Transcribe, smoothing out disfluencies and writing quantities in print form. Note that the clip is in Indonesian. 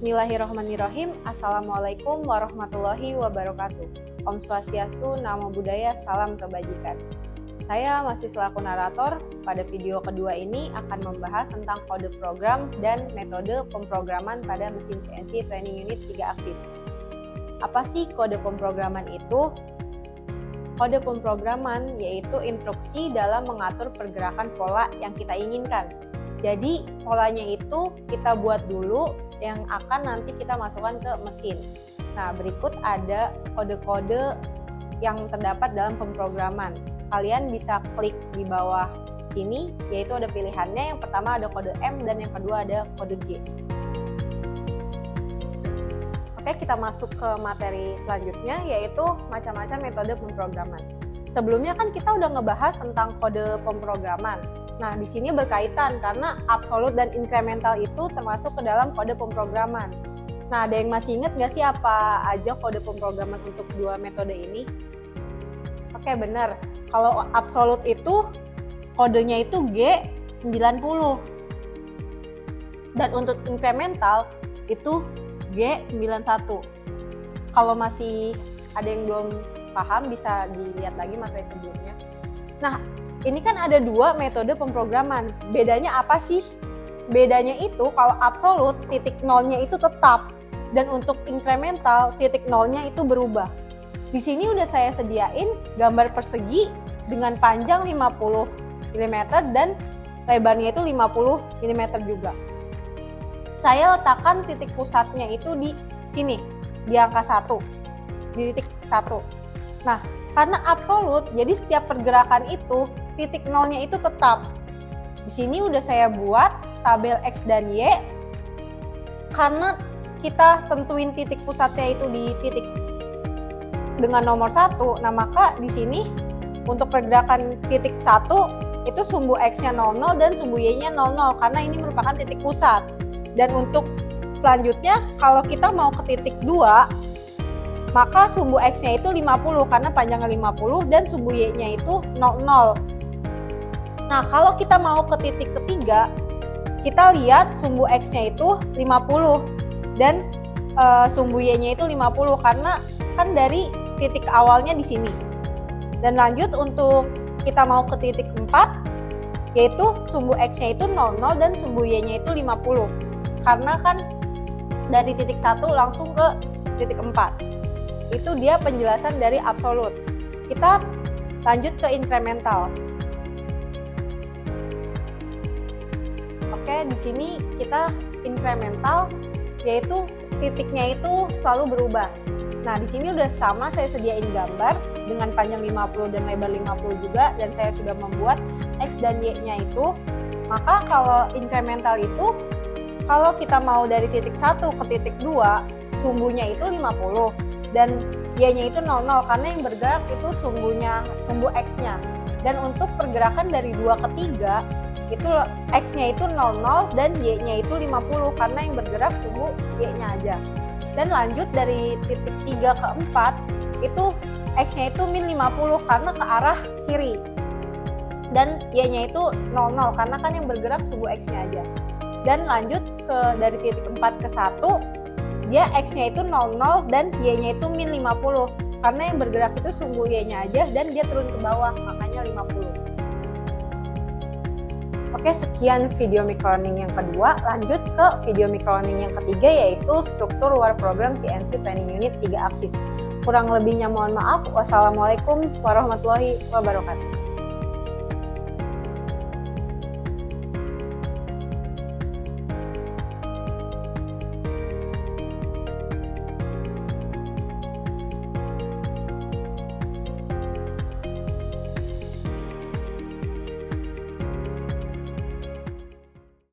Bismillahirrahmanirrahim. Assalamualaikum warahmatullahi wabarakatuh. Om Swastiastu, Namo Buddhaya, salam kebajikan. Saya masih selaku narator. Pada video kedua ini akan membahas tentang kode program dan metode pemrograman pada mesin CNC Training Unit 3 aksis. Apa sih kode pemrograman itu? Kode pemrograman yaitu instruksi dalam mengatur pergerakan pola yang kita inginkan. Jadi polanya itu kita buat dulu yang akan nanti kita masukkan ke mesin. Nah, berikut ada kode-kode yang terdapat dalam pemrograman. Kalian bisa klik di bawah sini, yaitu ada pilihannya. Yang pertama ada kode M dan yang kedua ada kode G. Oke, kita masuk ke materi selanjutnya, yaitu macam-macam metode pemrograman. Sebelumnya kan kita udah ngebahas tentang kode pemrograman. Nah, di sini berkaitan karena absolut dan incremental itu termasuk ke dalam kode pemrograman. Nah, ada yang masih ingat nggak sih apa aja kode pemrograman untuk dua metode ini? Oke, benar. Kalau absolut itu kodenya itu G90. Dan untuk incremental itu G91. Kalau masih ada yang belum paham bisa dilihat lagi materi sebelumnya. Nah, ini kan ada dua metode pemrograman. Bedanya apa sih? Bedanya itu kalau absolut titik nolnya itu tetap dan untuk incremental titik nolnya itu berubah. Di sini udah saya sediain gambar persegi dengan panjang 50 mm dan lebarnya itu 50 mm juga. Saya letakkan titik pusatnya itu di sini, di angka 1, di titik 1. Nah, karena absolut, jadi setiap pergerakan itu titik nolnya itu tetap. Di sini udah saya buat tabel X dan Y. Karena kita tentuin titik pusatnya itu di titik dengan nomor 1, nah maka di sini untuk pergerakan titik 1 itu sumbu X-nya 00 dan sumbu Y-nya 00 karena ini merupakan titik pusat. Dan untuk selanjutnya kalau kita mau ke titik 2, maka sumbu X-nya itu 50 karena panjangnya 50 dan sumbu Y-nya itu 00. Nah, kalau kita mau ke titik ketiga, kita lihat sumbu X-nya itu 50 dan sumbu Y-nya itu 50 karena kan dari titik awalnya di sini. Dan lanjut untuk kita mau ke titik 4, yaitu sumbu X-nya itu 00 dan sumbu Y-nya itu 50. Karena kan dari titik 1 langsung ke titik 4. Itu dia penjelasan dari absolut. Kita lanjut ke incremental. Oke, di sini kita incremental yaitu titiknya itu selalu berubah. Nah, di sini udah sama saya sediain gambar dengan panjang 50 dan lebar 50 juga dan saya sudah membuat X dan Y-nya itu. Maka kalau incremental itu kalau kita mau dari titik 1 ke titik 2, sumbunya itu 50. Dan Y-nya itu 00 karena yang bergerak itu sumbu X-nya. Dan untuk pergerakan dari 2 ke 3 itu X-nya itu 00 dan Y-nya itu 50 karena yang bergerak sumbu Y-nya aja. Dan lanjut dari titik 3 ke 4 itu X-nya itu min 50 karena ke arah kiri. Dan Y-nya itu 00 karena kan yang bergerak sumbu X-nya aja. Dan lanjut dari titik 4 ke 1 dia X-nya itu 00 dan Y-nya itu min 50 karena yang bergerak itu sumbu Y-nya aja dan dia turun ke bawah makanya 50. Oke, sekian video microlearning yang kedua. Lanjut ke video microlearning yang ketiga yaitu struktur luar program CNC Training Unit 3 aksis. Kurang lebihnya mohon maaf. Wassalamualaikum warahmatullahi wabarakatuh.